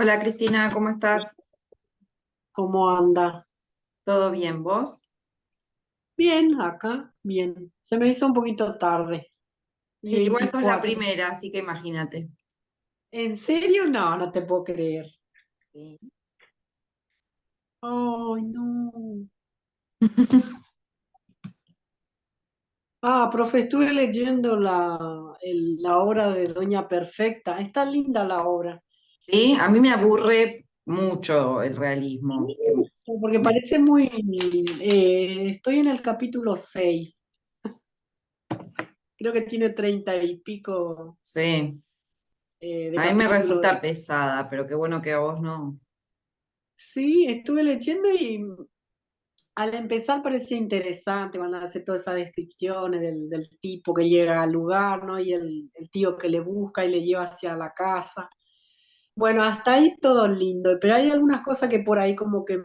Hola Cristina, ¿cómo estás? ¿Cómo anda? ¿Todo bien, vos? Bien, acá, bien. Se me hizo un poquito tarde, y Igual sos la 24. primera, así que imagínate. ¿En serio? No, no te puedo creer. Sí. Ay, no. Profe, estuve leyendo la obra de Doña Perfecta. Está linda la obra. Sí, a mí me aburre mucho el realismo. Porque parece muy... estoy en el capítulo 6. Creo que tiene 30 y pico Sí, de a mí me capítulos. resulta pesada, pero qué bueno que a vos no. Sí, estuve leyendo y al empezar parecía interesante cuando hace todas esas descripciones del tipo que llega al lugar, ¿no? Y el tío que le busca y le lleva hacia la casa. Bueno, hasta ahí todo lindo, pero hay algunas cosas que por ahí como que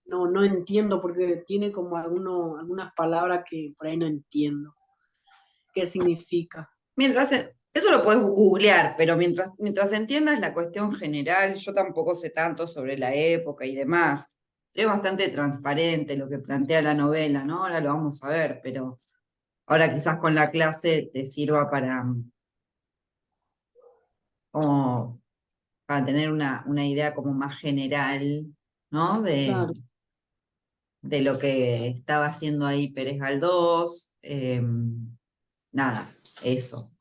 no entiendo porque tiene como algunas palabras que por ahí no entiendo qué significa. Eso lo puedes googlear, pero mientras entiendas la cuestión general, yo tampoco sé tanto sobre la época y demás. Es bastante transparente lo que plantea la novela, ¿no? Ahora lo vamos a ver, pero ahora quizás con la clase te sirva como para tener una idea como más general, ¿no? Claro. De lo que estaba haciendo ahí Pérez Galdós. Nada, eso.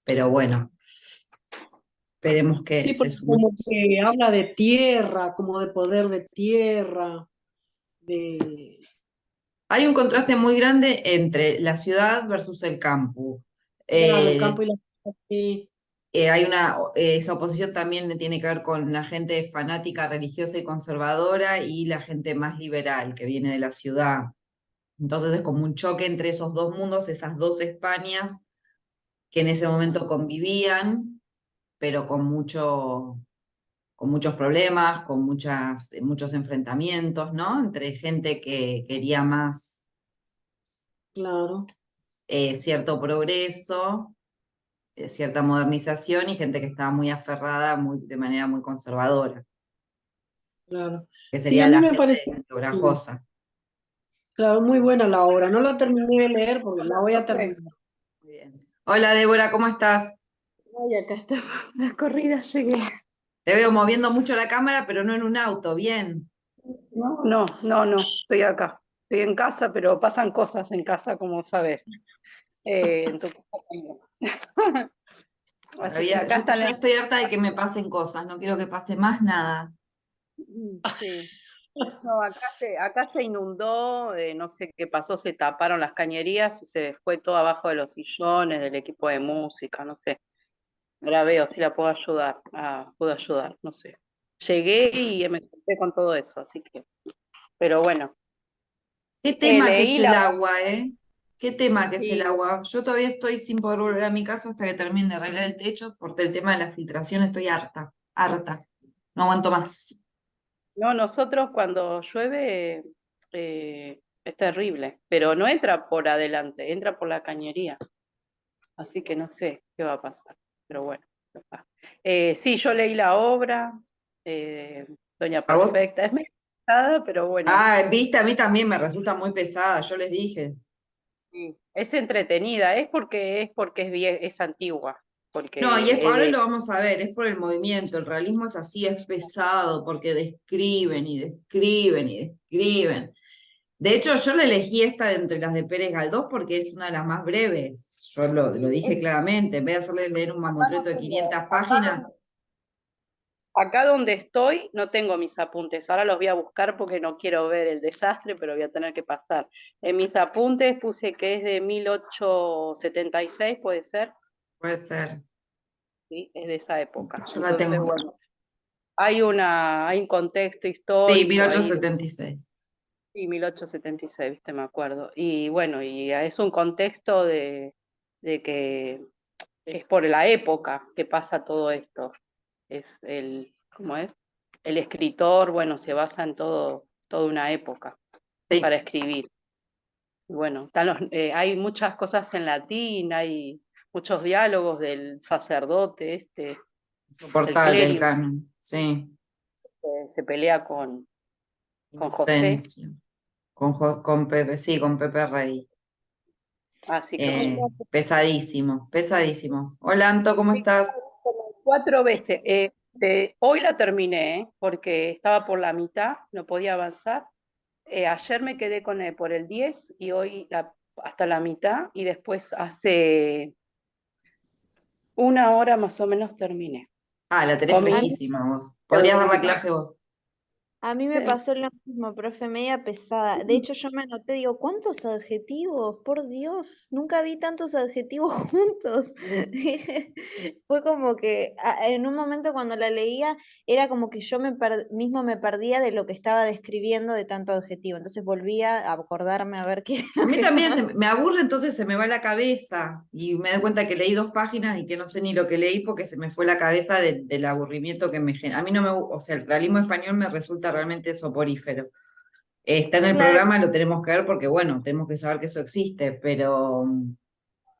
Pero bueno, esperemos que Sí, se porque sume. como que habla de tierra, como de poder de tierra, de... Hay un contraste muy grande entre la ciudad versus el campo. Claro, el Eh, campo y la... Sí, esa oposición también tiene que ver con la gente fanática, religiosa y conservadora y la gente más liberal que viene de la ciudad. Entonces es como un choque entre esos dos mundos, esas dos Españas que en ese momento convivían, pero con muchos problemas, con muchos enfrentamientos, ¿no? Entre gente que quería más claro, cierto progreso, cierta modernización y gente que estaba muy aferrada de manera muy conservadora, claro. que Sí, a sería mí la me gente parece, obrajosa. claro, muy buena la obra. No la terminé de leer porque la voy a Profe. terminar. Muy bien. Hola Débora, ¿cómo estás? Ay, acá estamos, la corrida llegué. Te veo moviendo mucho la cámara, pero no en un auto, bien. No, estoy acá. Estoy en casa, pero pasan cosas en casa, como sabes. En tu casa también. La Así que vida, acá yo estoy, están ya en... estoy harta de que me pasen cosas, no quiero que pase más nada. Sí. No, acá se inundó, no sé qué pasó, se taparon las cañerías y se fue todo abajo de los sillones, del equipo de música, no sé. Ahora veo si la puedo ayudar. Puedo ayudar, no sé. Llegué y me encontré con todo eso, así que, pero bueno. ¿Qué tema que es Leí el la... agua, eh? ¿Qué tema que es el Sí, agua? Yo todavía estoy sin poder volver a mi casa hasta que termine de arreglar el techo, porque el tema de la filtración estoy harta, harta. No aguanto más. no, nosotros cuando llueve es terrible, pero no entra por adelante, entra por la cañería, así que no sé qué va a pasar, pero bueno. Ya está. Sí, yo leí la obra, eh, Doña ¿A vos? Perfecta, es medio pesada, pero bueno, Viste, a mí también me resulta muy pesada, yo les dije. sí, es entretenida, es porque es antigua, No, y porque es ahora de... lo vamos a ver, es por el movimiento, el realismo es así, es pesado, porque describen y describen y describen. De hecho, yo le elegí esta de entre las de Pérez Galdós porque es una de las más breves. Yo lo dije claramente, en vez de hacerle leer un Acá no mamotreto de tengo, 500 páginas, acá donde estoy no tengo mis apuntes, ahora los voy a buscar porque no quiero ver el desastre, pero voy a tener que pasar. En mis apuntes puse que es de 1876, puede ser, puede ser. ¿sí? Es de esa época. Yo la Entonces, tengo. bueno, hay un contexto Sí, mil histórico ahí, ochocientos setenta y seis. sí, 1876, viste, me acuerdo. Y bueno, y es un contexto de que es por la época que pasa todo esto. Es ¿cómo es? El escritor, bueno, se basa en toda una época para Sí. escribir. Y bueno, hay muchas cosas en latín, hay muchos diálogos del sacerdote este. Insoportable el clérigo, canon, sí. se pelea con José, Inocencio. Con Pepe, sí, con Pepe Rey. así que bueno. Pesadísimo, pesadísimos. Hola, Anto, ¿cómo estás? Como 4 veces. Hoy la terminé, porque estaba por la mitad, no podía avanzar. Ayer me quedé por el 10 y hoy hasta la mitad y después hace 1 hora más o menos terminé. Ah, la tenés Comí, A mí, fresquísima vos. pero Podrías dar la dormí. clase vos. a mí Sí. me pasó lo mismo, profe, media pesada. De hecho, yo me anoté, digo, ¿cuántos adjetivos? Por Dios, nunca vi tantos adjetivos juntos. Fue como que en un momento cuando la leía, era como que yo mismo me perdía de lo que estaba describiendo de tanto adjetivo. Entonces volvía a acordarme a ver qué era A lo mí que también estaba. me aburre, entonces se me va la cabeza y me doy cuenta que leí 2 páginas y que no sé ni lo que leí porque se me fue la cabeza del aburrimiento que me genera. A mí no me, o sea, el realismo español me resulta realmente soporífero. Está en el Claro, programa, lo tenemos que ver porque, bueno, tenemos que saber que eso existe, pero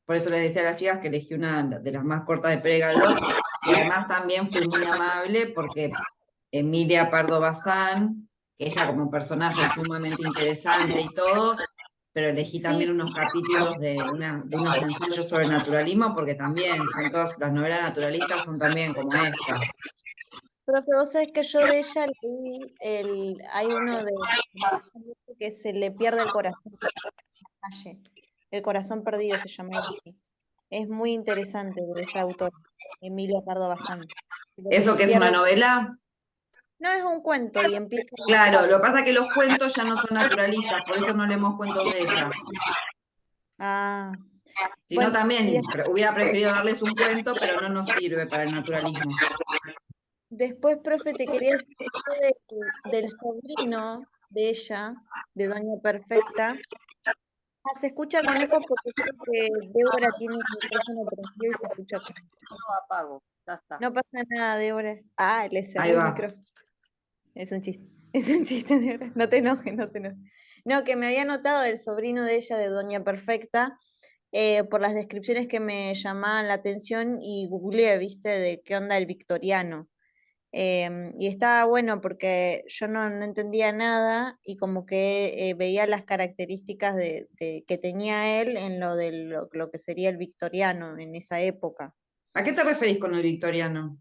por eso les decía a las chicas que elegí una de las más cortas de Pere Galdós y además también fui muy amable porque Emilia Pardo Bazán, que ella como personaje es sumamente interesante y todo, pero elegí sí, también unos capítulos de unos ensayos sobre naturalismo porque también son todas, las novelas naturalistas son también como estas. profe, vos sabés que yo de ella leí hay uno que se le pierde el corazón. Calle. El corazón perdido se llama algo así. Es muy interesante de esa autora, Emilia Pardo Bazán. ¿Eso que es una Pierde. novela? No es un cuento y empieza. Claro, lo que pasa es que los cuentos ya no son naturalistas, por eso no leemos cuentos de ella. Ah, Si no, bueno, y también hubiera preferido darles un cuento, pero no nos sirve para el naturalismo. después, profe, te quería decir esto del sobrino de ella, de Doña Perfecta. Ah, se escucha conejo porque creo que Débora tiene el micrófono prendido y se escucha conejo. Lo apago, ya está. No pasa nada, Débora. Ah, le Ahí cerré el va. micrófono. Es un chiste. Es un chiste, Débora. No te enojes, no te enojes. No, que me había notado del sobrino de ella, de Doña Perfecta, por las descripciones que me llamaban la atención y googleé, viste, de qué onda el victoriano. Y estaba bueno porque yo no entendía nada y como que veía las características que tenía él en lo que sería el victoriano en esa época. ¿A qué te referís con el victoriano?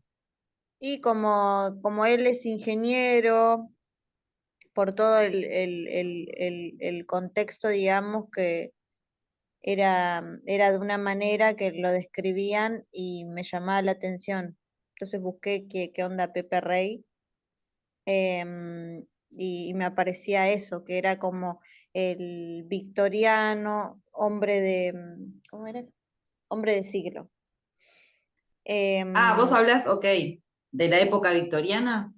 Y como él es ingeniero, por todo el contexto, digamos, que era de una manera que lo describían y me llamaba la atención. Entonces busqué qué onda Pepe Rey, y me aparecía eso, que era como el victoriano, hombre de, ¿cómo era? Hombre de siglo. Ah, vos Em, hablas, ok, de la época victoriana.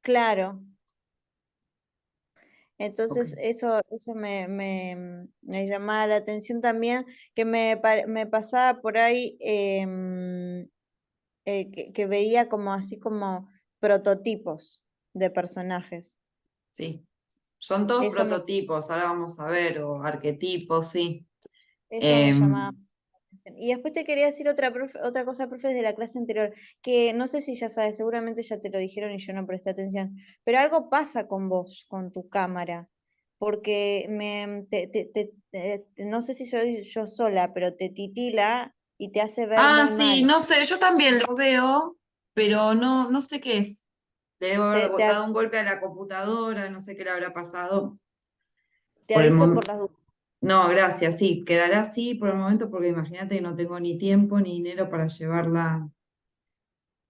claro, Ok, entonces eso me llamaba la atención también, que me pasaba por ahí, que veía como así como prototipos de personajes. sí. Son todos Eso me, prototipos, ahora vamos a ver, o arquetipos, sí. eso me llamaba Em, la atención. Y después te quería decir otra cosa, profe, de la clase anterior, que no sé si ya sabes, seguramente ya te lo dijeron y yo no presté atención, pero algo pasa con vos, con tu cámara, porque no sé si soy yo sola, pero te titila y te hace ver Ah, muy sí, mal. no sé, yo también lo veo, pero no sé qué es. Le debo haber Te, te, dado un golpe a la computadora, no sé qué le habrá pasado. te Por el aviso por momento. las dudas. No, gracias, sí, quedará así por el momento porque imagínate que no tengo ni tiempo ni dinero para llevarla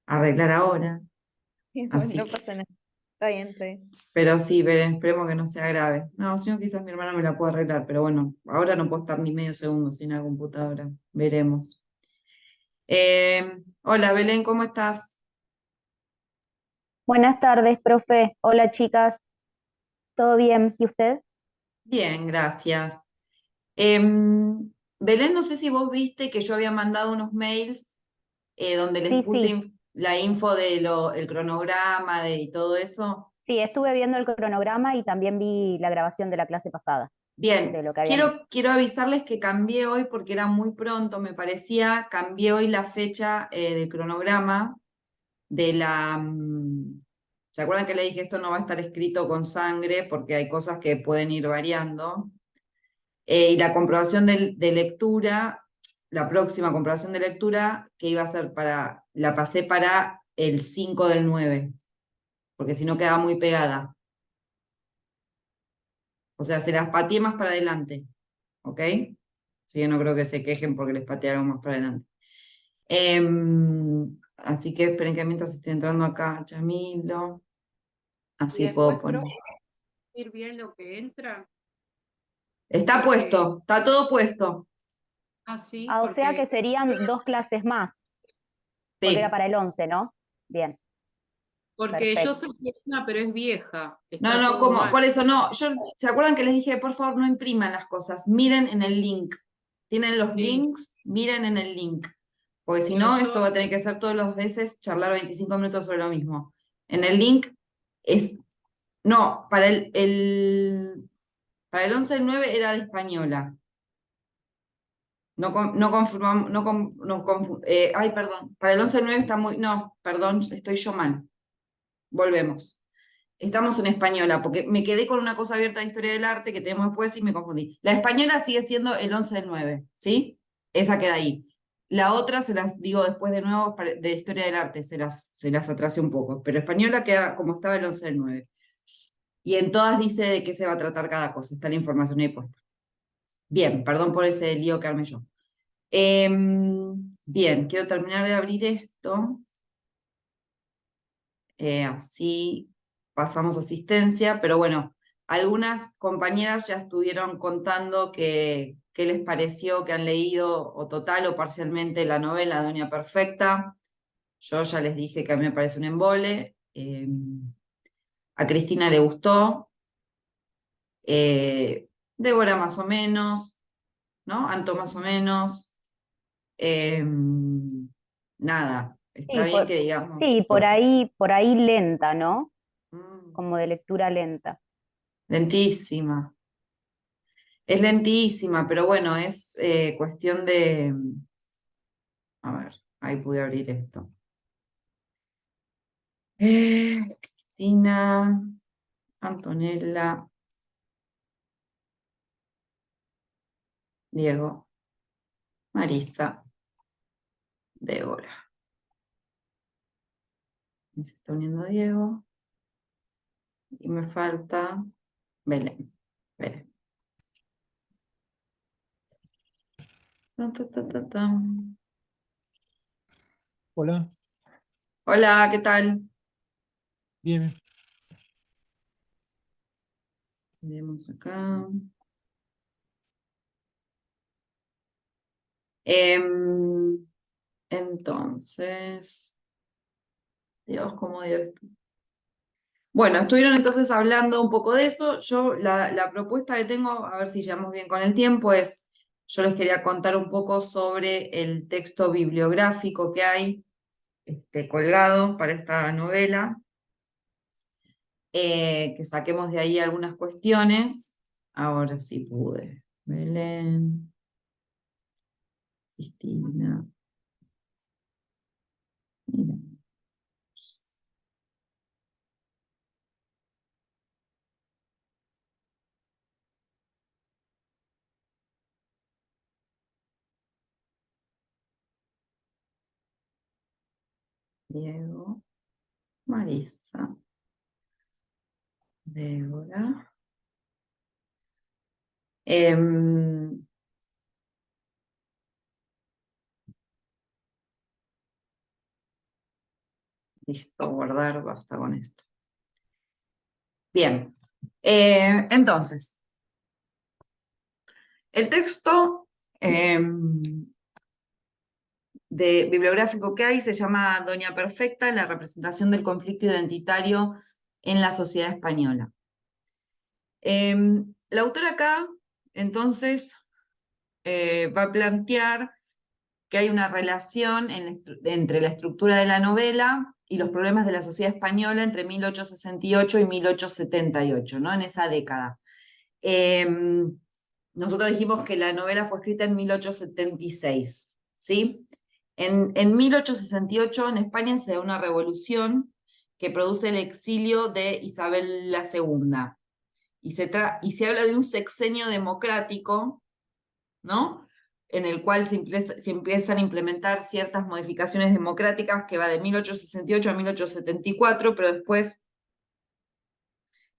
a arreglar ahora. Bueno, Así no que, pasa nada. Está bien, está bien. pero sí, esperemos que no sea grave. No, si no, quizás mi hermana me la pueda arreglar, pero bueno, ahora no puedo estar ni medio segundo sin la computadora. Veremos. Hola, Belén, ¿cómo estás? Buenas tardes, profe. Hola, chicas. ¿Todo bien? ¿Y usted? Bien, gracias. Em, Belén, no sé si vos viste que yo había mandado unos mails donde les Sí, puse sí. la info de el cronograma y todo eso. Sí, estuve viendo el cronograma y también vi la grabación de la clase pasada, de Bien, lo que habían dicho. quiero avisarles que cambié hoy porque era muy pronto, me parecía, cambié hoy la fecha del cronograma de la... ¿Se acuerdan que le dije esto no va a estar escrito con sangre porque hay cosas que pueden ir variando? Y la comprobación de lectura, la próxima comprobación de lectura, que iba a ser la pasé para el 5 del 9, porque si no quedaba muy pegada. O sea, se las pateé más para adelante, ¿ok? Así que no creo que se quejen porque les pateé algo más para adelante. Así que esperen que mientras estoy entrando acá, Chamilo, Y así puedo después, poner. profe, ir bien lo que entra, Está porque, puesto, está todo puesto. sí, Ah, o sea que porque serían 2 clases más, porque era Sí. para el 11, ¿no? Bien, porque yo sé perfecto. que es una, pero es vieja, No, está no, todo como, mal. por eso no. ¿Se acuerdan que les dije, por favor, no impriman las cosas? Miren en el link. Tienen los Sí, links, miren en el link. Porque si pero no, yo, esto va a tener que ser todas las veces charlar 25 minutos sobre lo mismo. En el link es. No, para el 11 del 9 era de española. No confirmamos, ay, perdón. Para el 11 del 9 está muy. No, perdón, estoy yo mal. Volvemos. Estamos en española, porque me quedé con una cosa abierta de historia del arte que tenemos después y me confundí. La española sigue siendo el 11 del 9, ¿sí? Esa queda ahí. La otra se las digo después de nuevo de historia del arte, se las atrasé un poco, pero española queda como estaba el 11 del 9. Y en todas dice de qué se va a tratar cada cosa, está la información ahí puesta. Bien, perdón por ese lío que armé yo. Bien, quiero terminar de abrir esto. Así pasamos asistencia, pero bueno, algunas compañeras ya estuvieron contando qué les pareció, que han leído o total o parcialmente la novela Doña Perfecta. Yo ya les dije que a mí me parece un embole. A Cristina le gustó. Débora más o menos, ¿no? Anto más o menos. Nada, está Sí, bien que digamos. sí, por ahí lenta, ¿no? Mm, Como de lectura lenta. lentísima. Es lentísima, pero bueno, es cuestión de... A ver, ahí pude abrir esto. Cristina, Antonella, Diego, Marisa, Débora. Me se está uniendo Diego. Y me falta Belén. Belén. Ta, ta, ta, ta, ta. Hola, Hola, ¿qué tal? bien. Vemos acá. Em, entonces, Dios, ¿cómo dio esto? Bueno, estuvieron entonces hablando un poco de eso. Yo la propuesta que tengo, a ver si llevamos bien con el tiempo, es, yo les quería contar un poco sobre el texto bibliográfico que hay colgado para esta novela, que saquemos de ahí algunas cuestiones. Ahora sí pude. Belén, Cristina, mira, Diego, Marisa, Débora. Em, Listo, guardar, basta con esto. Bien, entonces, el texto bibliográfico que hay se llama Doña Perfecta, la representación del conflicto identitario en la sociedad española. La autora acá, entonces, va a plantear que hay una relación entre la estructura de la novela y los problemas de la sociedad española entre 1868 y 1878, ¿no? En esa década. Nosotros dijimos que la novela fue escrita en 1876, ¿sí? En 1868 en España se da una revolución que produce el exilio de Isabel II. Y se habla de un sexenio democrático, ¿no? En el cual se empiezan a implementar ciertas modificaciones democráticas que va de 1868 a 1874, pero después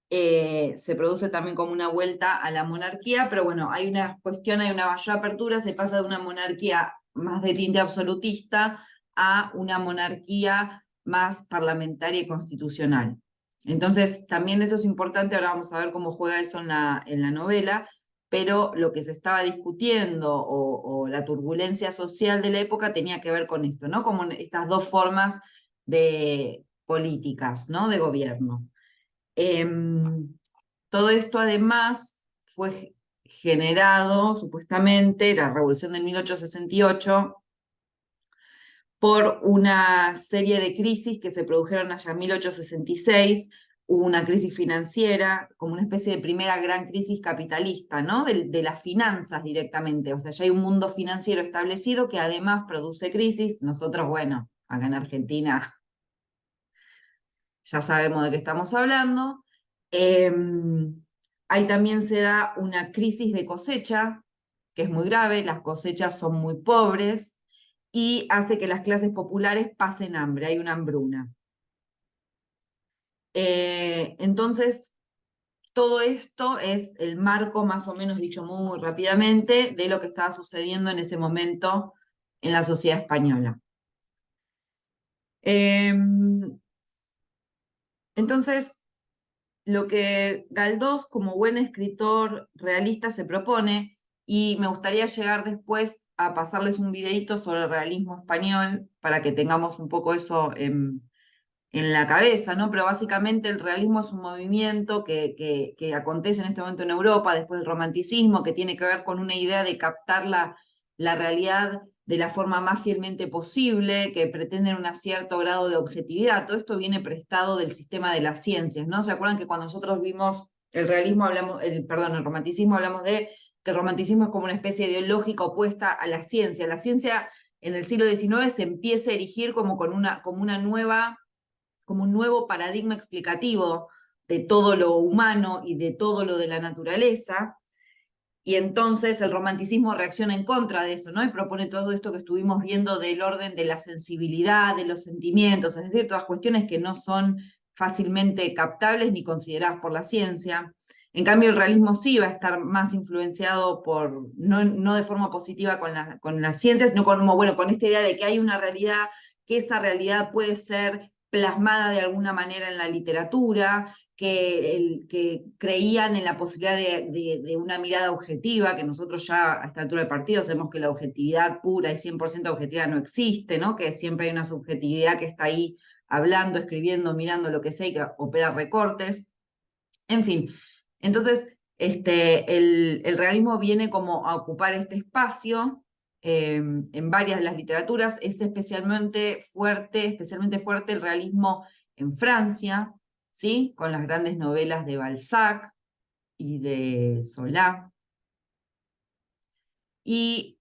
se produce también como una vuelta a la monarquía, pero bueno, hay una cuestión, hay una mayor apertura, se pasa de una monarquía más de tinte absolutista a una monarquía más parlamentaria y constitucional. Entonces, también eso es importante, ahora vamos a ver cómo juega eso en la novela, pero lo que se estaba discutiendo o la turbulencia social de la época tenía que ver con esto, ¿no? Como estas dos formas de políticas, ¿no? De gobierno. Todo esto además fue generado, supuestamente, la revolución de 1868, por una serie de crisis que se produjeron allá en 1866, hubo una crisis financiera, como una especie de primera gran crisis capitalista, ¿no? De las finanzas directamente, o sea, ya hay un mundo financiero establecido que además produce crisis. Nosotros, bueno, acá en Argentina ya sabemos de qué estamos hablando. Ahí también se da una crisis de cosecha, que es muy grave, las cosechas son muy pobres, y hace que las clases populares pasen hambre, hay una hambruna. Entonces, todo esto es el marco, más o menos dicho muy rápidamente, de lo que estaba sucediendo en ese momento en la sociedad española. Entonces, lo que Galdós, como buen escritor realista, se propone, y me gustaría llegar después a pasarles un videito sobre el realismo español, para que tengamos un poco eso en la cabeza, ¿no? Pero básicamente el realismo es un movimiento que acontece en este momento en Europa, después del romanticismo, que tiene que ver con una idea de captar la realidad de la forma más fielmente posible, que pretenden un cierto grado de objetividad. Todo esto viene prestado del sistema de las ciencias, ¿no? ¿Se acuerdan que cuando nosotros vimos el realismo, el romanticismo, hablamos de que el romanticismo es como una especie ideológica opuesta a la ciencia? La ciencia en el siglo XIX se empieza a erigir como un nuevo paradigma explicativo de todo lo humano y de todo lo de la naturaleza. Y entonces el romanticismo reacciona en contra de eso, ¿no? Y propone todo esto que estuvimos viendo del orden de la sensibilidad, de los sentimientos, es decir, todas cuestiones que no son fácilmente captables ni consideradas por la ciencia. En cambio, el realismo sí va a estar más influenciado por, no de forma positiva con las ciencias, sino con esta idea de que hay una realidad, que esa realidad puede ser plasmada de alguna manera en la literatura, que creían en la posibilidad de una mirada objetiva, que nosotros ya a esta altura del partido sabemos que la objetividad pura y 100% objetiva no existe, ¿no? Que siempre hay una subjetividad que está ahí hablando, escribiendo, mirando lo que sea y que opera recortes. En fin, entonces el realismo viene como a ocupar este espacio en varias de las literaturas. Es especialmente fuerte el realismo en Francia, ¿sí? Con las grandes novelas de Balzac y de Solá. Y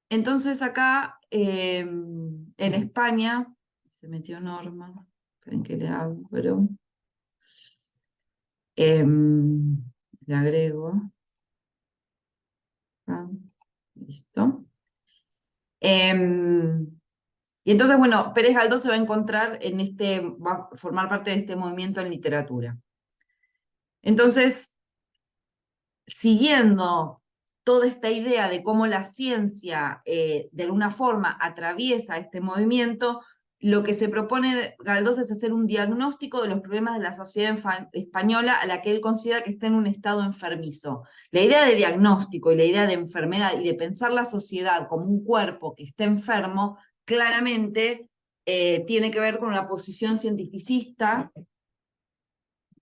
entonces acá en España, se metió Norma, esperen que le abro. Le agrego. Listo. Y entonces, bueno, Pérez Galdós se va a encontrar va a formar parte de este movimiento en literatura. Entonces, siguiendo toda esta idea de cómo la ciencia de alguna forma atraviesa este movimiento, lo que se propone Galdós es hacer un diagnóstico de los problemas de la sociedad española, a la que él considera que está en un estado enfermizo. La idea de diagnóstico y la idea de enfermedad y de pensar la sociedad como un cuerpo que está enfermo, claramente tiene que ver con una posición cientificista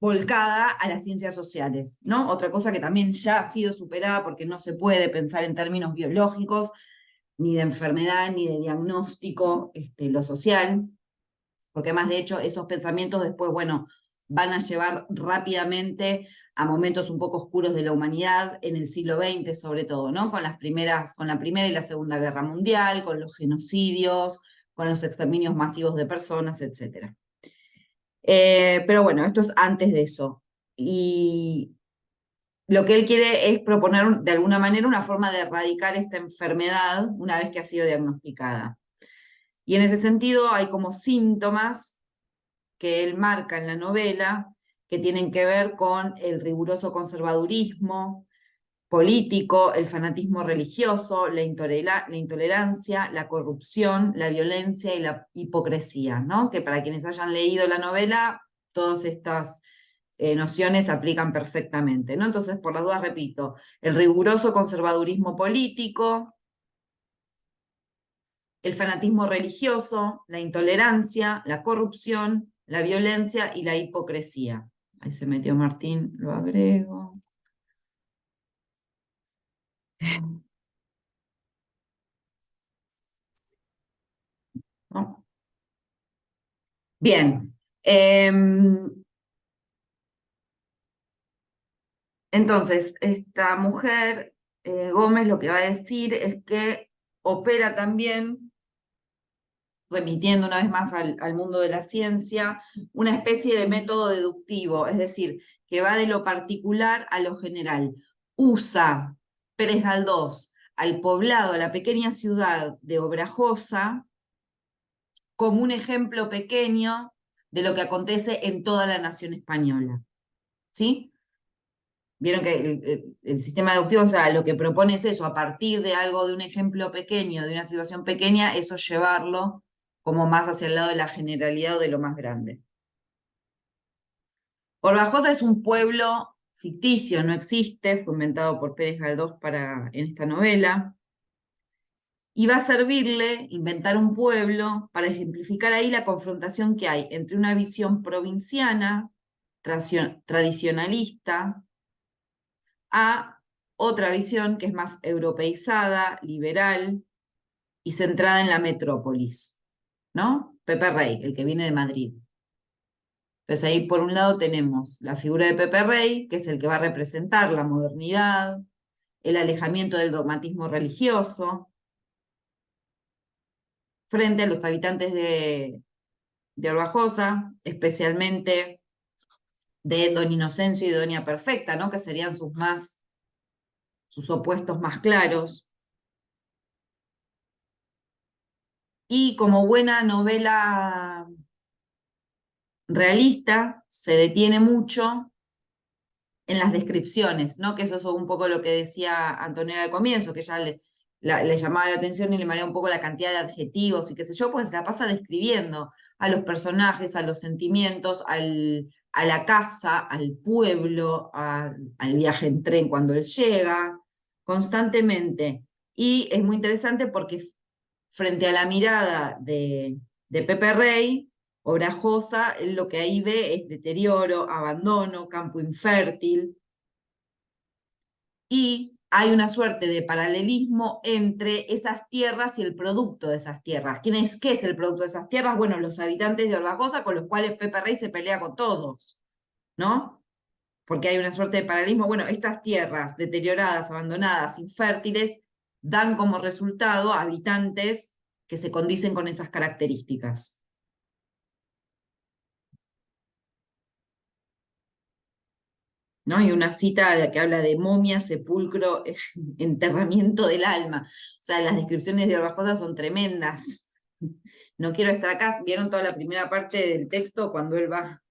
volcada a las ciencias sociales, ¿no? Otra cosa que también ya ha sido superada, porque no se puede pensar en términos biológicos, ni de enfermedad, ni de diagnóstico, lo social, porque además, de hecho, esos pensamientos después, bueno, van a llevar rápidamente a momentos un poco oscuros de la humanidad en el siglo XX, sobre todo, ¿no? Con la Primera y la Segunda Guerra Mundial, con los genocidios, con los exterminios masivos de personas, etc. Pero bueno, esto es antes de eso. Y lo que él quiere es proponer de alguna manera una forma de erradicar esta enfermedad una vez que ha sido diagnosticada. Y en ese sentido hay como síntomas que él marca en la novela que tienen que ver con el riguroso conservadurismo político, el fanatismo religioso, la intolerancia, la corrupción, la violencia y la hipocresía, ¿no? Que para quienes hayan leído la novela, todas estas nociones se aplican perfectamente, ¿no? Entonces, por las dudas, repito, el riguroso conservadurismo político, el fanatismo religioso, la intolerancia, la corrupción, la violencia y la hipocresía. Ahí se metió Martín, lo agrego. ¿No? Bien. Entonces, esta mujer, Gómez, lo que va a decir es que opera también, remitiendo una vez más al mundo de la ciencia, una especie de método deductivo, es decir, que va de lo particular a lo general. Usa Pérez Galdós al poblado, a la pequeña ciudad de Obrajosa, como un ejemplo pequeño de lo que acontece en toda la nación española. ¿Sí? Vieron que el sistema deductivo, o sea, lo que propone es eso, a partir de algo, de un ejemplo pequeño, de una situación pequeña, eso llevarlo como más hacia el lado de la generalidad o de lo más grande. Orbajosa es un pueblo ficticio, no existe, fue inventado por Pérez Galdós en esta novela, y va a servirle inventar un pueblo para ejemplificar ahí la confrontación que hay entre una visión provinciana, tradicionalista, a otra visión que es más europeizada, liberal y centrada en la metrópolis, ¿no? Pepe Rey, el que viene de Madrid. Entonces ahí por un lado tenemos la figura de Pepe Rey, que es el que va a representar la modernidad, el alejamiento del dogmatismo religioso, frente a los habitantes de Orbajosa, especialmente de Don Inocencio y Doña Perfecta, ¿no? Que serían sus opuestos más claros. Y como buena novela realista, se detiene mucho en las descripciones, ¿no? Que eso es un poco lo que decía Antonella al comienzo, que ella le llamaba la atención y le mareaba un poco la cantidad de adjetivos y qué sé yo, pues se la pasa describiendo a los personajes, a los sentimientos, a la casa, al pueblo, al viaje en tren cuando él llega, constantemente. Y es muy interesante porque frente a la mirada de Pepe Rey, Obrajosa, él lo que ahí ve es deterioro, abandono, campo infértil, y hay una suerte de paralelismo entre esas tierras y el producto de esas tierras. ¿Qué es el producto de esas tierras? Bueno, los habitantes de Orbajosa, con los cuales Pepe Rey se pelea con todos, ¿no? Porque hay una suerte de paralelismo. Bueno, estas tierras deterioradas, abandonadas, infértiles, dan como resultado habitantes que se condicen con esas características. ¿No? Y una cita que habla de momia, sepulcro, enterramiento del alma. O sea, las descripciones de Orbajosa son tremendas. No quiero estar acá. ¿Vieron toda la primera parte del texto? Cuando él va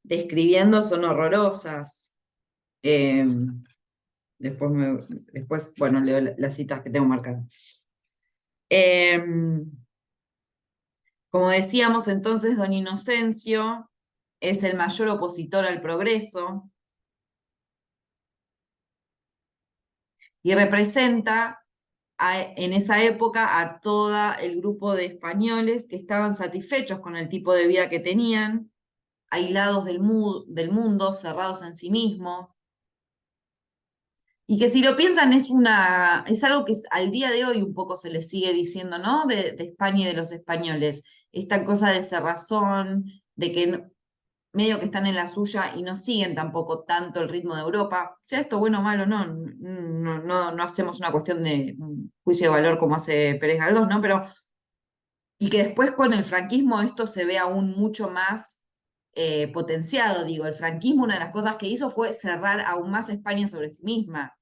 describiendo, son horrorosas. Después, bueno, leo las citas que tengo marcadas. Como decíamos entonces, don Inocencio es el mayor opositor al progreso y representa en esa época a todo el grupo de españoles que estaban satisfechos con el tipo de vida que tenían, aislados del mundo, cerrados en sí mismos, y que si lo piensan es algo que al día de hoy un poco se les sigue diciendo, ¿no? De España y de los españoles, esta cosa de cerrazón, de que medio que están en la suya y no siguen tampoco tanto el ritmo de Europa. Sea esto bueno o malo, no hacemos una cuestión de juicio de valor como hace Pérez Galdós, ¿no? Pero, y que después con el franquismo esto se ve aún mucho más potenciado. Digo, el franquismo, una de las cosas que hizo fue cerrar aún más España sobre sí misma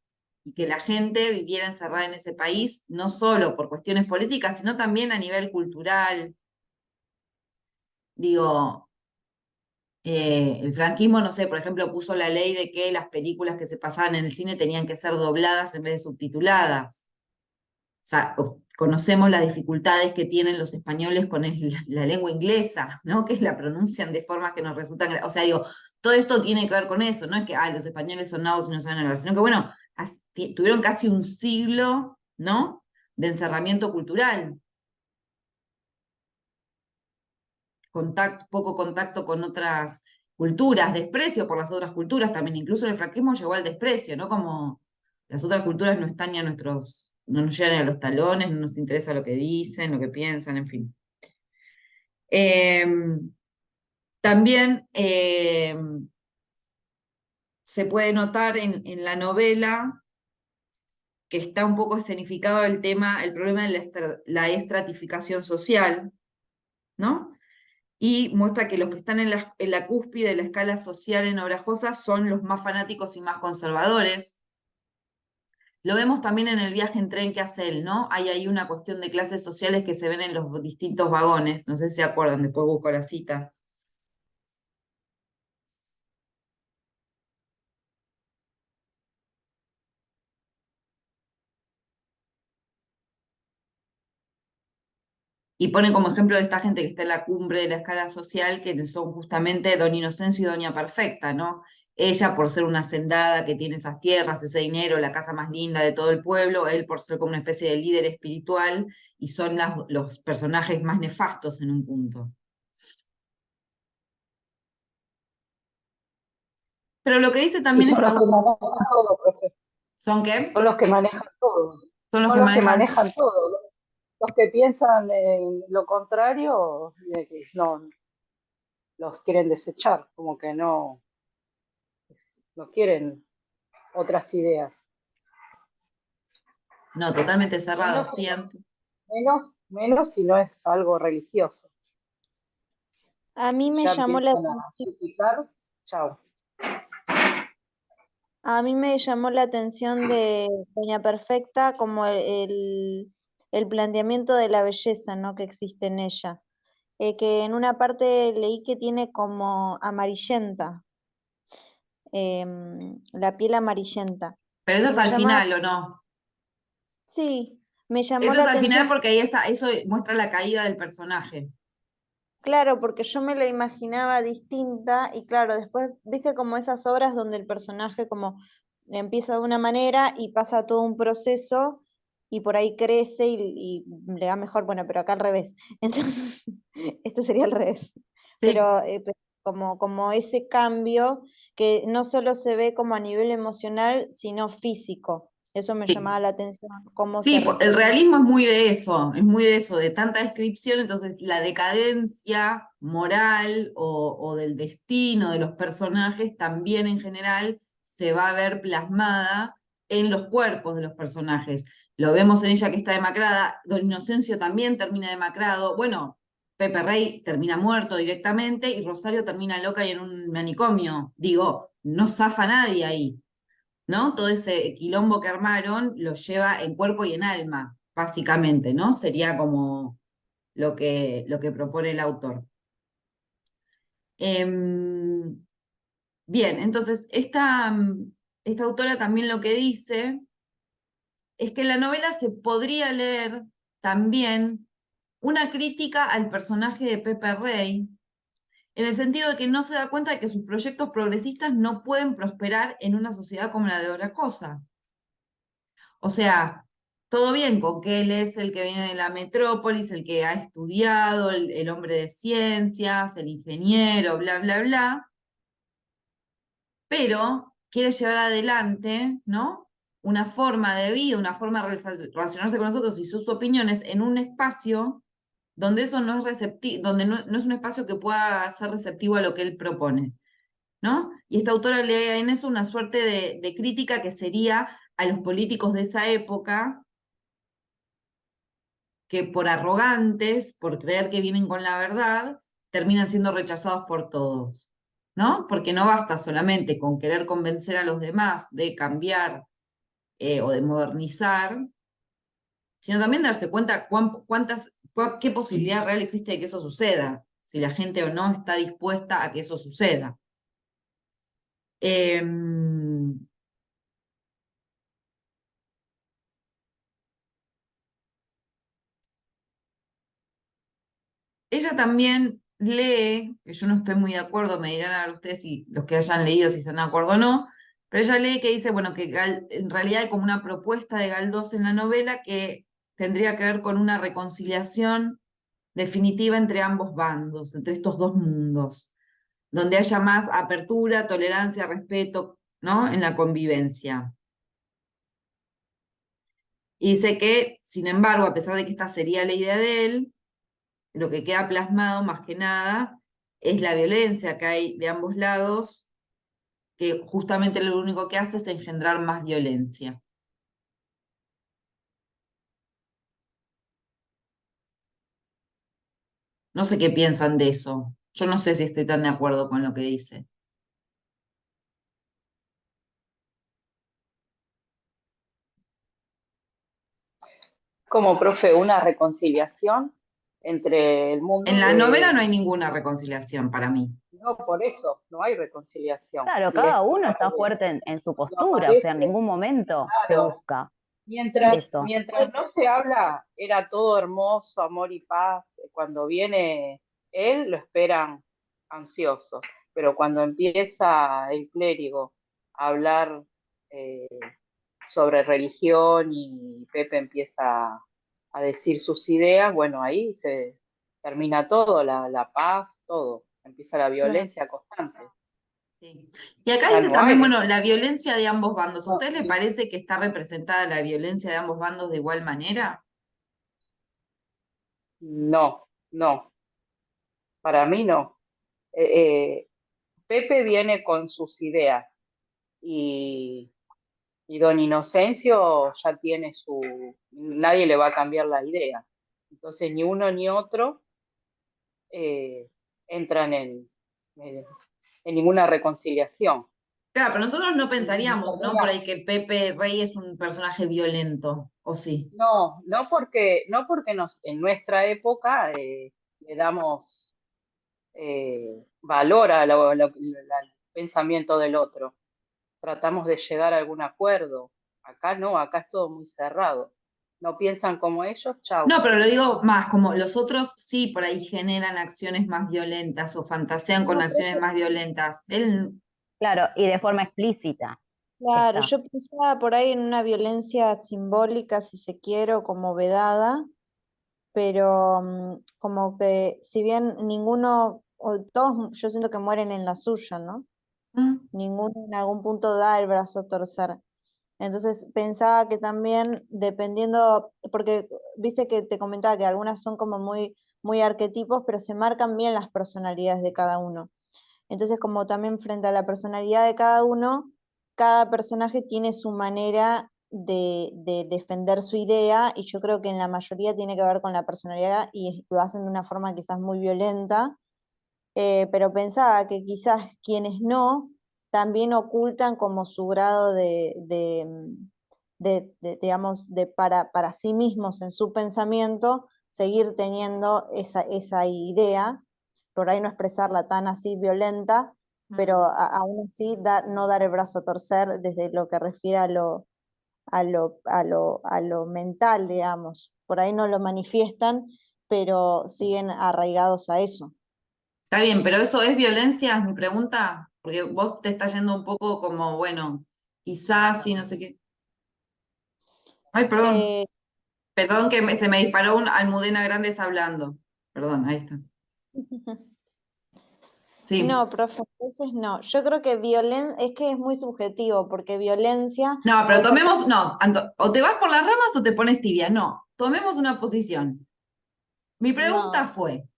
y que la gente viviera encerrada en ese país, no solo por cuestiones políticas, sino también a nivel cultural. Digo, el franquismo, no sé, por ejemplo, puso la ley de que las películas que se pasaban en el cine tenían que ser dobladas en vez de subtituladas. O sea, conocemos las dificultades que tienen los españoles con la lengua inglesa, ¿no? Que la pronuncian de formas que nos resultan... O sea, digo, todo esto tiene que ver con eso, no es que los españoles son nabos y no saben hablar, sino que, bueno, tuvieron casi un siglo, ¿no? De encerramiento cultural. Poco contacto con otras culturas, desprecio por las otras culturas también, incluso en el franquismo llegó al desprecio, ¿no? Como las otras culturas no están ni a no nos llegan a los talones, no nos interesa lo que dicen, lo que piensan, en fin. También se puede notar en la novela que está un poco escenificado el problema de la estratificación social, ¿no? Y muestra que los que están en la cúspide de la escala social en Obrajosa son los más fanáticos y más conservadores. Lo vemos también en el viaje en tren que hace él, ¿no? Hay ahí una cuestión de clases sociales que se ven en los distintos vagones, no sé si se acuerdan, después busco la cita. Y pone como ejemplo de esta gente que está en la cumbre de la escala social, que son justamente Don Inocencio y Doña Perfecta, ¿no? Ella por ser una hacendada que tiene esas tierras, ese dinero, la casa más linda de todo el pueblo, él por ser como una especie de líder espiritual, y son los personajes más nefastos en un punto. Pero lo que dice Y también son los esta... que manejan todo, profe. ¿Son qué? Son los que manejan todo. Son los Son que los que manejan... manejan todo. Los que piensan en lo contrario, no, los quieren desechar, como que no quieren otras ideas. No, totalmente cerrado, Menos, sí. menos si no es algo religioso. A mí me Ya llamó la empiezan a atención. criticar, chao. A mí me llamó la atención de Doña Perfecta como el planteamiento de la belleza, ¿no? que existe en ella. Que en una parte leí que tiene como amarillenta, la piel amarillenta. Pero eso Y es me al llama, final, ¿o no? sí, me llamó Eso la es al final atención. porque ahí eso muestra la caída del personaje. Claro, porque yo me la imaginaba distinta y claro, después, viste como esas obras donde el personaje como empieza de una manera y pasa todo un proceso y por ahí crece y le va mejor, bueno, pero acá al revés. Entonces, esto sería al revés. Sí. Pero como ese cambio que no solo se ve como a nivel emocional, sino físico. Eso me Sí. llamaba la atención, cómo se Sí, el representa. realismo es muy de eso, de tanta descripción, entonces la decadencia moral o del destino de los personajes también en general se va a ver plasmada en los cuerpos de los personajes. Lo vemos en ella que está demacrada, Don Inocencio también termina demacrado, bueno, Pepe Rey termina muerto directamente y Rosario termina loca y en un manicomio. Digo, no zafa nadie ahí, ¿no? Todo ese quilombo que armaron lo lleva en cuerpo y en alma, básicamente, ¿no? Sería como lo que propone el autor. Bien, entonces, esta autora también lo que dice es que en la novela se podría leer también una crítica al personaje de Pepe Rey, en el sentido de que no se da cuenta de que sus proyectos progresistas no pueden prosperar en una sociedad como la de Obrajosa. O sea, todo bien con que él es el que viene de la metrópolis, el que ha estudiado, el hombre de ciencias, el ingeniero, bla, bla, bla, pero quiere llevar adelante, ¿no? Una forma de vida, una forma de relacionarse con nosotros y sus opiniones en un espacio donde eso no es receptivo, donde no es un espacio que pueda ser receptivo a lo que él propone, ¿no? Y esta autora lee en eso una suerte de crítica que sería a los políticos de esa época, que por arrogantes, por creer que vienen con la verdad, terminan siendo rechazados por todos, ¿no? Porque no basta solamente con querer convencer a los demás de cambiar o de modernizar, sino también darse cuenta qué posibilidad real existe de que eso suceda, si la gente o no está dispuesta a que eso suceda. Ella también lee, que yo no estoy muy de acuerdo, me dirán ahora ustedes si los que hayan leído si están de acuerdo o no, pero ella lee que dice, bueno, que en realidad hay como una propuesta de Galdós en la novela que tendría que ver con una reconciliación definitiva entre ambos bandos, entre estos dos mundos, donde haya más apertura, tolerancia, respeto, ¿no? En la convivencia. Y dice que, sin embargo, a pesar de que esta sería la idea de él, lo que queda plasmado más que nada es la violencia que hay de ambos lados, que justamente lo único que hace es engendrar más violencia. No sé qué piensan de eso. Yo no sé si estoy tan de acuerdo con lo que dice. Como, profe, una reconciliación entre el mundo En la novela no de... hay ninguna reconciliación para mí. No, por eso, no hay reconciliación. Claro, Si cada esto uno está fuerte en su no postura, o sea, en aparece, ningún momento se claro, busca eso. mientras no se habla, era todo hermoso, amor y paz. Cuando viene él, lo esperan ansiosos. Pero cuando empieza el clérigo a hablar eh, sobre religión y Pepe empieza a decir sus ideas, bueno, ahí se termina todo, la paz, todo. Empieza la violencia constante. Sí. Y acá Ya dice no hay. también, bueno, la violencia de ambos bandos. ¿A usted le parece que está representada la violencia de ambos bandos de igual manera? No, no, para mí no. Pepe viene con sus ideas y, y don Inocencio ya tiene nadie le va a cambiar la idea. Entonces ni uno ni otro entran en ninguna reconciliación. Claro, pero nosotros no Y pensaríamos, ¿no? Por ahí que Pepe Rey es un personaje violento, ¿o sí? no porque en nuestra época le damos valor al pensamiento del otro. Tratamos de llegar a algún acuerdo. Acá no, acá es todo muy cerrado. No piensan como ellos, chau. No, pero lo digo más, como los otros sí por ahí generan acciones más violentas o fantasean con No, acciones más violentas. Él, Claro, y de forma explícita Claro, está. yo pensaba por ahí en una violencia simbólica, si se quiere, o como vedada, pero como que si bien ninguno, o todos yo siento que mueren en la suya, ¿no? ¿no? Ninguno en algún punto da el brazo a torcer. Entonces pensaba que también dependiendo, porque viste que te comentaba que algunas son como muy arquetipos, pero se marcan bien las personalidades de cada uno. Entonces como también frente a la personalidad de cada uno, cada personaje tiene su manera de defender su idea y yo creo que en la mayoría tiene que ver con la personalidad y lo hacen de una forma quizás muy violenta, pero pensaba que quizás quienes no, también ocultan como su grado digamos, para sí mismos en su pensamiento, seguir teniendo esa idea, por ahí no expresarla tan así violenta, pero aún así no dar el brazo a torcer desde lo que refiere a lo mental, digamos. Por ahí no lo manifiestan, pero siguen arraigados a eso. Está bien, pero ¿eso es violencia? Es mi pregunta. Porque vos te estás yendo un poco como, bueno, quizás sí, no sé qué. Ay, perdón. Eh, Perdón que se me disparó un Almudena Grandes hablando. Perdón, ahí está. Sí. No, profe, entonces no. Yo creo que es que es muy subjetivo, porque violencia No, pero puede ser. tomemos, no, o te vas por las ramas o te pones tibia. No, tomemos una posición. Mi pregunta No, fue,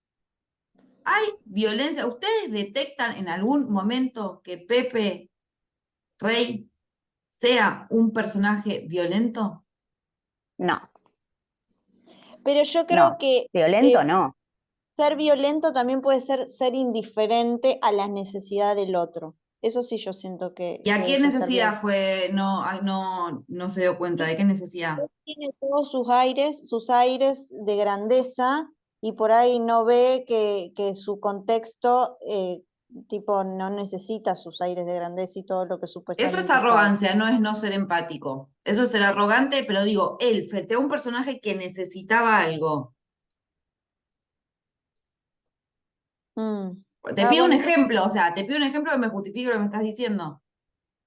¿hay violencia? ¿Ustedes detectan en algún momento que Pepe Rey sea un personaje violento? No, pero yo creo no. Violento no. ser violento también puede ser indiferente a las necesidades del otro. Eso sí yo siento ¿Y a que qué eso es ser necesidad violento. fue? No, no se dio cuenta. ¿De qué necesidad? Tiene todos sus aires de grandeza y por ahí no ve que su contexto, tipo, no necesita sus aires de grandeza y todo lo que Eso es supuestamente sabe. arrogancia, no es no ser empático. Eso es ser arrogante, pero digo, él frente a un personaje que necesitaba algo. Mm. Te Ah, pido un bueno, entonces, ejemplo, o sea, te pido un ejemplo que me justifique lo que me estás diciendo.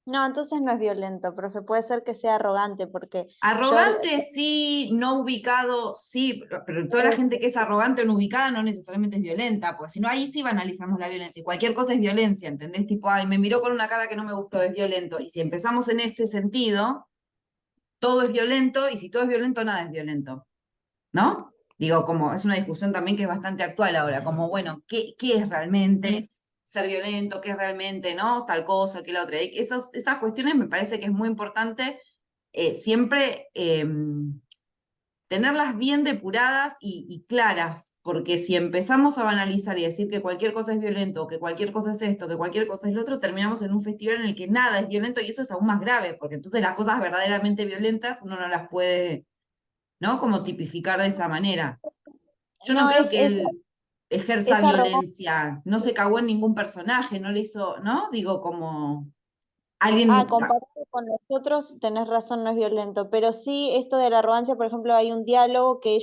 no, entonces no es violento, profe, puede ser que sea arrogante, porque yo, Arrogante sí, no ubicado sí, pero toda la gente que es arrogante o no ubicada no necesariamente es violenta, porque si no ahí sí banalizamos la violencia y cualquier cosa es violencia, ¿entendés? Tipo, ay, me miró con una cara que no me gustó, es violento. Y si empezamos en ese sentido, todo es violento y si todo es violento, nada es violento, ¿no? Digo, como es una discusión también que es bastante actual ahora, como, bueno, ¿qué es realmente ser violento? ¿Qué es realmente, no? Tal cosa, que la otra. Esas cuestiones me parece que es muy importante siempre tenerlas bien depuradas y claras, porque si empezamos a banalizar y decir que cualquier cosa es violento, que cualquier cosa es esto, que cualquier cosa es lo otro, terminamos en un festival en el que nada es violento y eso es aún más grave, porque entonces las cosas verdaderamente violentas uno no las puede, ¿no? Como tipificar de esa manera. Yo no no, creo que él ejerza es arrogante. violencia, no se cagó en ningún personaje, no le hizo, ¿no? Digo, como Ah, alguien. comparado con nosotros, tenés razón, no es violento, pero sí esto de la arrogancia, por ejemplo, hay un diálogo que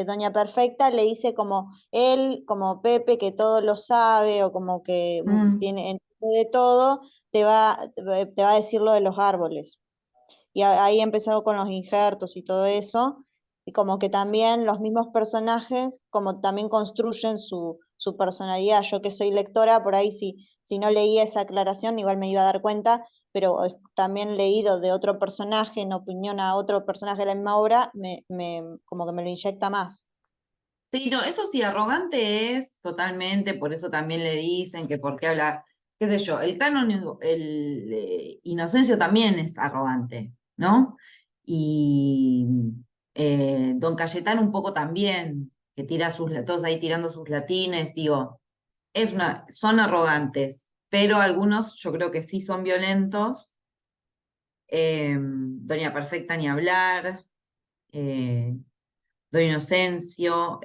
Doña Perfecta le dice como él, como Pepe, que todo lo sabe o como que Mm, entiende de todo, te va a decir lo de los árboles. Y ahí empezó con los injertos y todo eso, y como que también los mismos personajes, como también construyen su personalidad. Yo que soy lectora, por ahí si no leía esa aclaración, igual me iba a dar cuenta, pero también leído de otro personaje, en opinión a otro personaje de la misma obra, como que me lo inyecta más. sí, no, eso sí, arrogante es totalmente, por eso también le dicen que por qué habla, qué sé yo, el canónigo, el Inocencio también es arrogante, ¿no? Y Don Cayetano un poco también, que tira todos ahí tirando sus latines, digo, son arrogantes, pero algunos yo creo que sí son violentos. Doña Perfecta ni hablar. eh, Don Inocencio,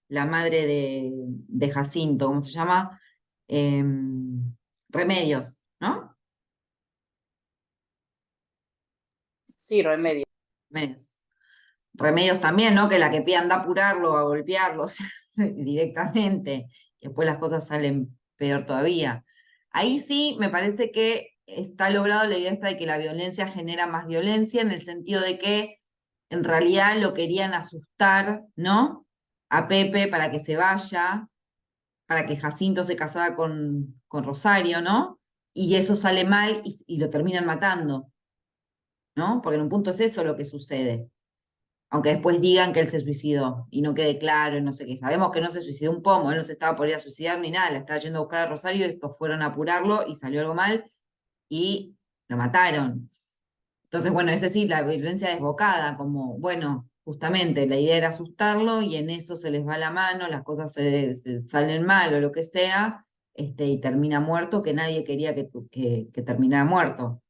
la madre de Jacinto, ¿cómo se llama? Remedios, ¿no? Sí, Remedio. Remedios. Remedios también, ¿no? Que la que pide anda a apurarlo, a golpearlo, o sea, directamente. Y después las cosas salen peor todavía. Ahí sí me parece que está logrado la idea esta de que la violencia genera más violencia, en el sentido de que en realidad lo querían asustar, ¿no? A Pepe para que se vaya, para que Jacinto se casara con Rosario, ¿no? Y eso sale mal y lo terminan matando, ¿no? Porque en un punto es eso lo que sucede. Aunque después digan que él se suicidó y no quede claro y no sé qué. Sabemos que no se suicidó un pomo, él no se estaba por ir a suicidar ni nada, la estaba yendo a buscar a Rosario y estos fueron a apurarlo y salió algo mal y lo mataron. Entonces, bueno, es decir, la violencia desbocada, como, bueno, justamente la idea era asustarlo y en eso se les va la mano, las cosas se salen mal o lo que sea, y termina muerto, que nadie quería que terminara muerto.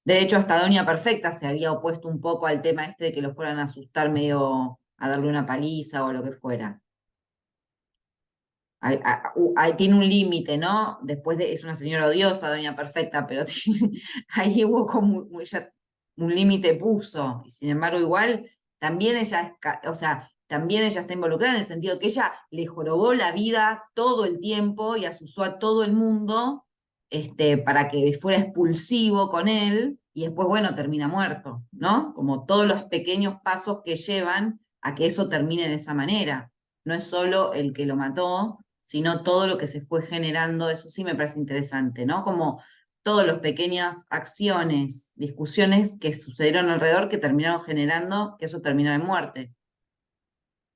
De hecho, hasta Doña Perfecta se había opuesto un poco al tema este de que lo fueran a asustar medio a darle una paliza o lo que fuera. Tiene un límite, ¿no? Es una señora odiosa, Doña Perfecta, pero ahí hubo como ella un límite puso, y sin embargo, igual también ella, o sea, también ella está involucrada en el sentido que ella le jorobó la vida todo el tiempo y asusó a todo el mundo, para que fuera expulsivo con él, y después, bueno, termina muerto, ¿no? Como todos los pequeños pasos que llevan a que eso termine de esa manera. No es solo el que lo mató, sino todo lo que se fue generando, eso sí me parece interesante, ¿no? Como todas las pequeñas acciones, discusiones que sucedieron alrededor que terminaron generando que eso terminara en muerte.